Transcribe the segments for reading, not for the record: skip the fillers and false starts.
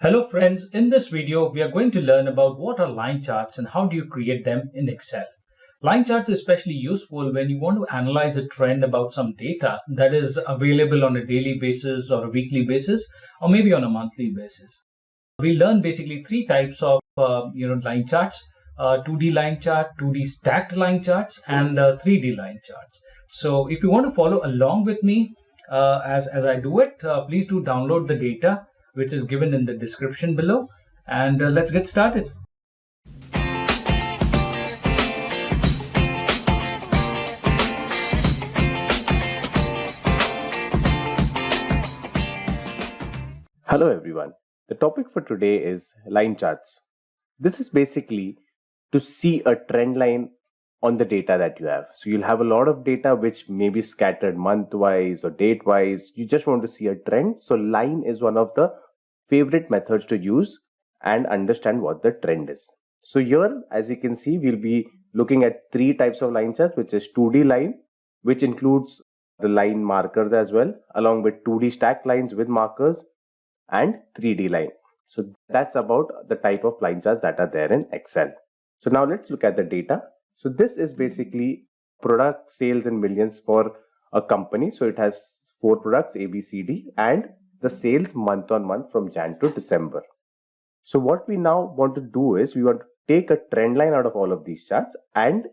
Hello friends, in this video we are going to learn about what are line charts and how do you create them in Excel. Line charts are especially useful when you want to analyze a trend about some data that is available on a daily basis or a weekly basis or maybe on a monthly basis. We learn basically three types of line charts: 2D line chart, 2D stacked line charts, and 3D line charts. So if you want to follow along with me as I do it, please do download the data which is given in the description below, and let's get started. Hello everyone. The topic for today is line charts. This is basically to see a trend line on the data that you have. So you'll have a lot of data which may be scattered month-wise or date-wise. You just want to see a trend. So line is one of the favorite methods to use and understand what the trend is. So here, as you can see, we'll be looking at three types of line charts, which is 2D line, which includes the line markers as well, along with 2D stack lines with markers, and 3D line. So that's about the type of line charts that are there in Excel. So now let's look at the data. So this is basically product sales in millions for a company. So it has 4 products A, B, C, D, and the sales month on month from Jan to December. So what we now want to do is we want to take a trend line out of all of these charts and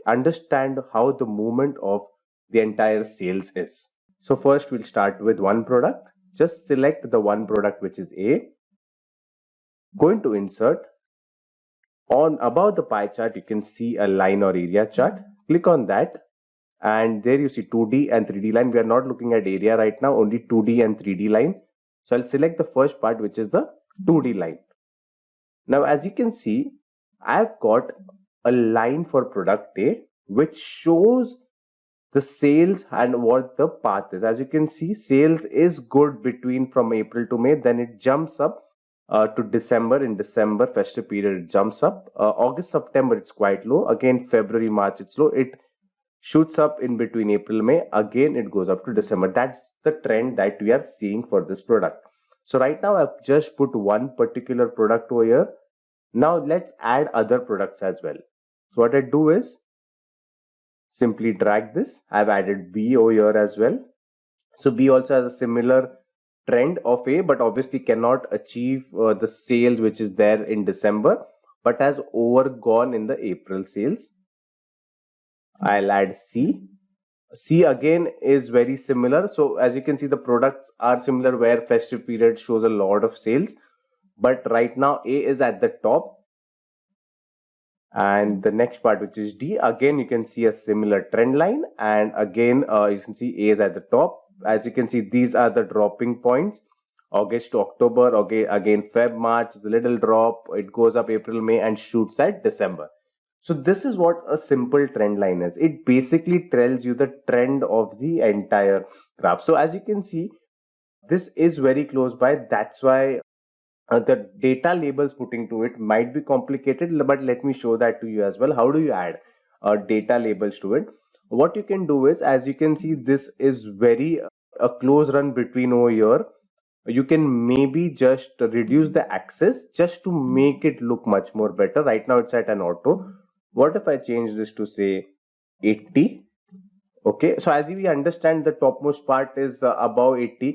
understand how the movement of the entire sales is. So first we'll start with one product. Just select the one product which is A. Going to insert. On above the pie chart, you can see a line or area chart. Click on that, and there you see 2D and 3D line. We are not looking at area right now, only 2D and 3D line. So I'll select the first part, which is the 2D line. Now, as you can see, I've got a line for product A, which shows the sales and what the path is. As you can see, sales is good between from April to May, then it jumps up to December. In December festive period, it jumps up. August, September, it's quite low. Again, February, March, it's low. It shoots up in between April, May. Again, it goes up to December. That's the trend that we are seeing for this product. So right now, I've just put one particular product over here. Now let's add other products as well. So what I do is simply drag this. I've added B over here as well. So B also has a similar trend of A, but obviously cannot achieve the sales which is there in December, but has overgone in the April sales. I'll add C. C again is very similar. So as you can see, the products are similar where festive period shows a lot of sales, but right now A is at the top. And the next part, which is D, again you can see a similar trend line, and again you can see A is at the top. As you can see, these are the dropping points. August to October, okay, again Feb, March is a little drop, it goes up April, May, and shoots at December. So this is what a simple trend line is. It basically tells you the trend of the entire graph. So as you can see, this is very close by. That's why the data labels putting to it might be complicated, but let me show that to you as well. How do you add data labels to it? What you can do is, as you can see, this is very a close run between over here. You can maybe just reduce the axis just to make it look much more better. Right now it's at an auto. What if I change this to say 80? Okay, so as we understand, the topmost part is above 80,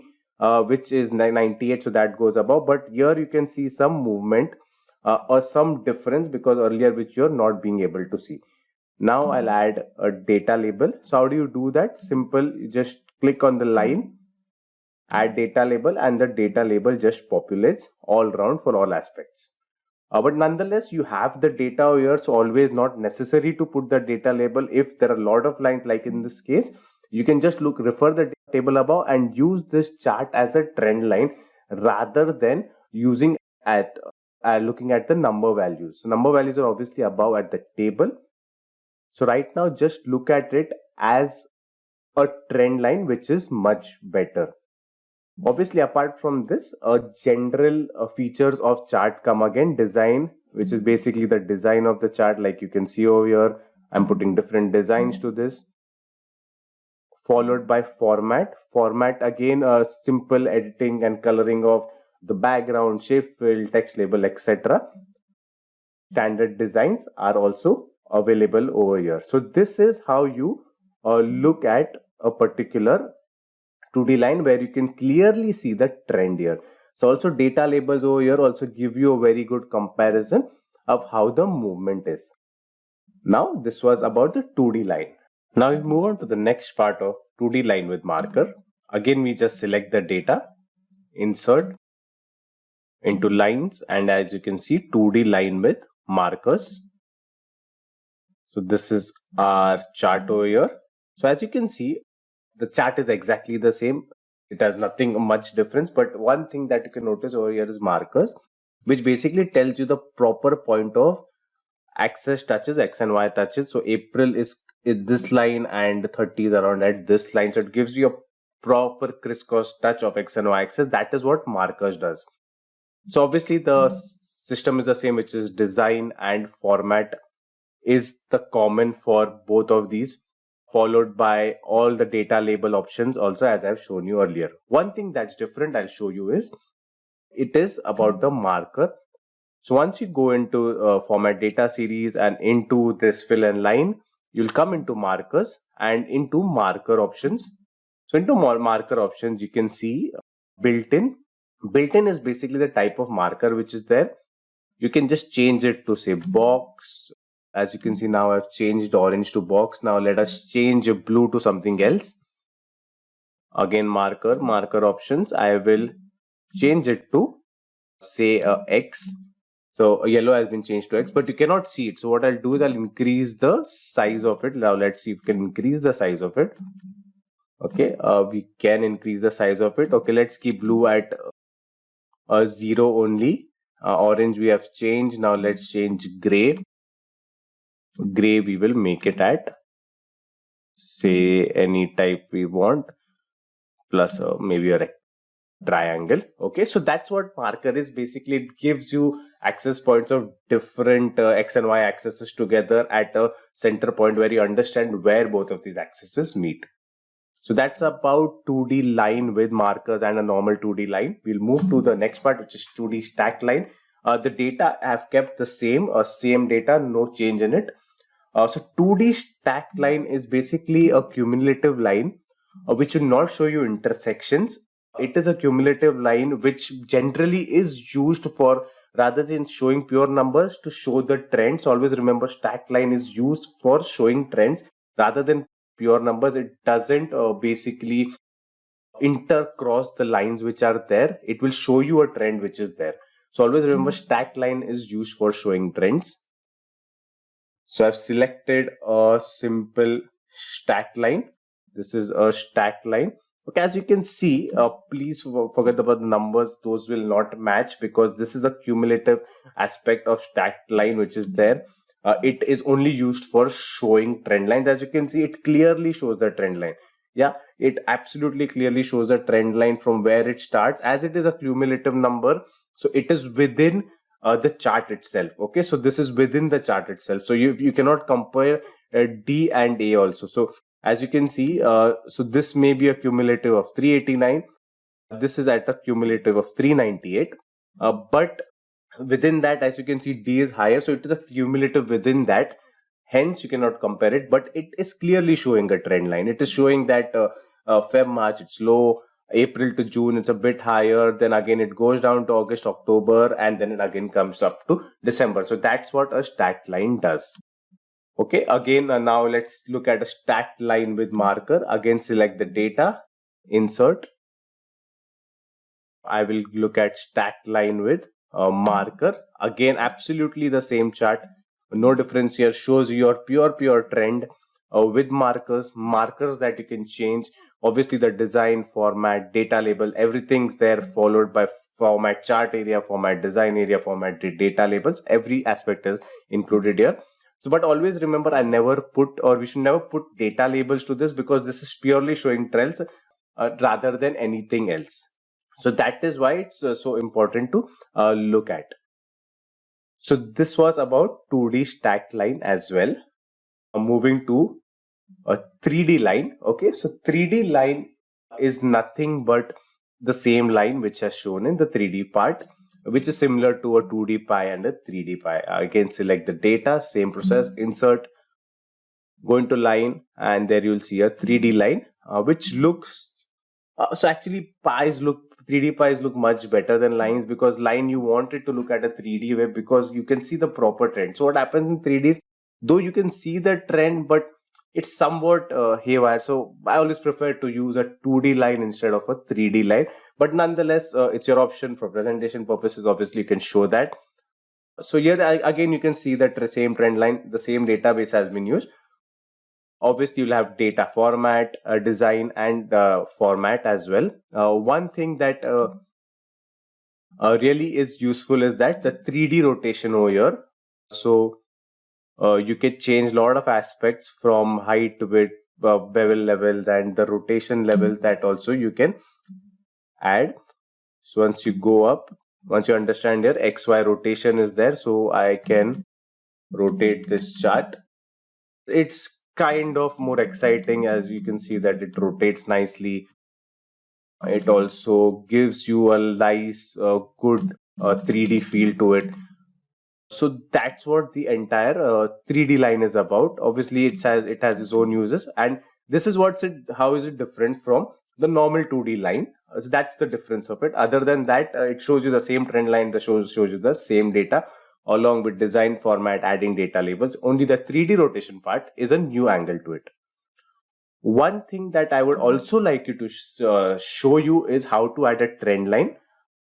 which is 98, so that goes above. But here you can see some movement or some difference because earlier which you're not being able to see. Now I'll add a data label. So how do you do that? Simple, you just click on the line, add data label, and the data label just populates all around for all aspects. But nonetheless, you have the data here, so always not necessary to put the data label. If there are a lot of lines, like in this case, you can just refer the table above and use this chart as a trend line rather than using looking at the number values. So number values are obviously above at the table. So right now, just look at it as a trend line, which is much better. Obviously, apart from this, general features of chart come again. Design, which is basically the design of the chart, like you can see over here. I'm putting different designs to this. Followed by format. Format again, simple editing and coloring of the background, shape fill, text label, etc. Standard designs are also available over here. So this is how you look at a particular 2D line where you can clearly see the trend here. So also data labels over here also give you a very good comparison of how the movement is. Now this was about the 2D line. Now we move on to the next part of 2D line with marker. Again, we just select the data, insert into lines, and as you can see, 2D line with markers. So this is our chart over here. So as you can see, the chart is exactly the same. It has nothing much difference, but one thing that you can notice over here is markers, which basically tells you the proper point of axis touches, X and Y touches. So April is this line and 30 is around at this line. So it gives you a proper crisscross touch of X and Y axis. That is what markers does. So obviously the system is the same, which is design and format is the common for both of these, followed by all the data label options also, as I've shown you earlier. One thing that's different I'll show you is it is about the marker. So once you go into format data series and into this fill and line, you'll come into markers and into marker options. So into marker options, you can see built-in. Built-in is basically the type of marker which is there. You can just change it to say box. As you can see, now I've changed orange to box. Now let us change blue to something else. Again, marker options. I will change it to say X. So yellow has been changed to X, but you cannot see it. So what I'll do is I'll increase the size of it. Now let's see if we can increase the size of it. Okay, we can increase the size of it. Okay, let's keep blue at 0 only. Orange we have changed. Now let's change gray. Gray we will make it at say any type we want, plus maybe a triangle. Okay, so that's what marker is. Basically it gives you access points of different X and Y axes together at a center point where you understand where both of these axes meet. So that's about 2D line with markers and a normal 2D line. We'll move to the next part, which is 2D stacked line. The data have kept the same data, no change in it. So 2D stacked line is basically a cumulative line which will not show you intersections. It is a cumulative line which generally is used for, rather than showing pure numbers, to show the trends. Always remember, stacked line is used for showing trends rather than pure numbers. It doesn't basically intercross the lines which are there. It will show you a trend which is there. So always remember, stacked line is used for showing trends. So I've selected a simple stacked line. This is a stacked line. Okay, as you can see, please forget about the numbers. Those will not match because this is a cumulative aspect of stacked line which is there. It is only used for showing trend lines. As you can see, it clearly shows the trend line. Yeah, it absolutely clearly shows the trend line from where it starts. As it is a cumulative number, so it is within the chart itself. Okay, so this is within the chart itself. So you cannot compare D and A also. So as you can see, so this may be a cumulative of 389. This is at a cumulative of 398. But within that, as you can see, D is higher. So it is a cumulative within that. Hence, you cannot compare it. But it is clearly showing a trend line. It is showing that Feb, March, it's low. April to June, it's a bit higher. Then again, it goes down to August, October, and then it again comes up to December. So that's what a stacked line does. Okay, again, now let's look at a stacked line with marker. Again, select the data, insert. I will look at stacked line with marker. Again, absolutely the same chart. No difference here. Shows your pure trend with markers that you can change. Obviously, the design, format, data label, everything's there, followed by format chart area, format design area, format data labels. Every aspect is included here. So, but always remember, we should never put data labels to this, because this is purely showing trends rather than anything else. So that is why it's so important to look at. So this was about 2D stacked line as well. Moving to a 3D line. Okay, so 3D line is nothing but the same line which has shown in the 3D part, which is similar to a 2D pie and a 3D pie. Again, select the data, same process, insert, go into line, and there you'll see a 3D line, which looks, so actually 3D pies look much better than lines, because line you want it to look at a 3D way because you can see the proper trend. So what happens in 3D is, though you can see the trend, but it's somewhat haywire. So I always prefer to use a 2D line instead of a 3D line. But nonetheless, it's your option. For presentation purposes, obviously you can show that. So here again you can see that the same trend line, the same database has been used. Obviously you'll have data format, design, and format as well. One thing that really is useful is that the 3D rotation over here. So you can change a lot of aspects from height, width, bevel levels, and the rotation levels that also you can add. So once you go up, once you understand here, XY rotation is there, so I can rotate this chart. It's kind of more exciting, as you can see that it rotates nicely. It also gives you a nice, good 3D feel to it. So that's what the entire 3D line is about. Obviously, it has its own uses, and this is how is it different from the normal 2D line. So that's the difference of it. Other than that, it shows you the same trend line. That shows you the same data along with design, format, adding data labels. Only the 3D rotation part is a new angle to it. One thing that I would also like you to show you is how to add a trend line,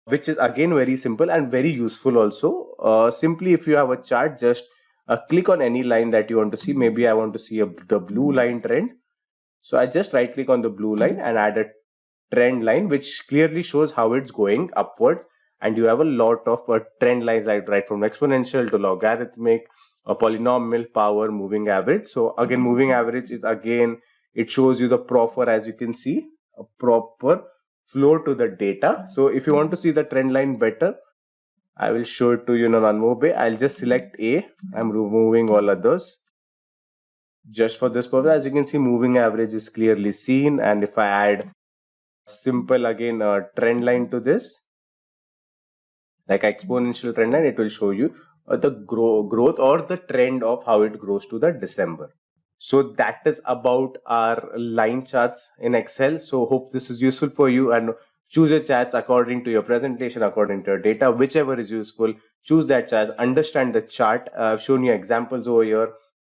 which is again very simple and very useful also. Simply, if you have a chart, just click on any line that you want to see. Maybe I want to see the blue line trend. So I just right click on the blue line and add a trend line, which clearly shows how it's going upwards. And you have a lot of trend lines, right from exponential to logarithmic, a polynomial, power, moving average. So again, moving average is it shows you the proper, as you can see, a proper flow to the data. So if you want to see the trend line better, I will show it to you in one more way. I'll just select A. I'm removing all others just for this purpose. As you can see, moving average is clearly seen. And if I add simple again trend line to this, like exponential trend line, it will show you the growth or the trend of how it grows to the December. So that is about our line charts in Excel. So hope this is useful for you, and choose your charts according to your presentation, according to your data, whichever is useful. Choose that chart, understand the chart. I've shown you examples over here.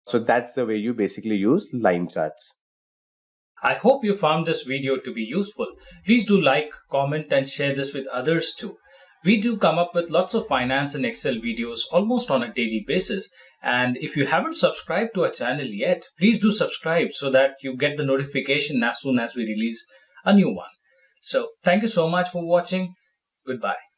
So that's the way you basically use line charts. I hope you found this video to be useful. Please do like, comment, and share this with others too. We do come up with lots of finance and Excel videos almost on a daily basis. And if you haven't subscribed to our channel yet, please do subscribe so that you get the notification as soon as we release a new one. So thank you so much for watching. Goodbye.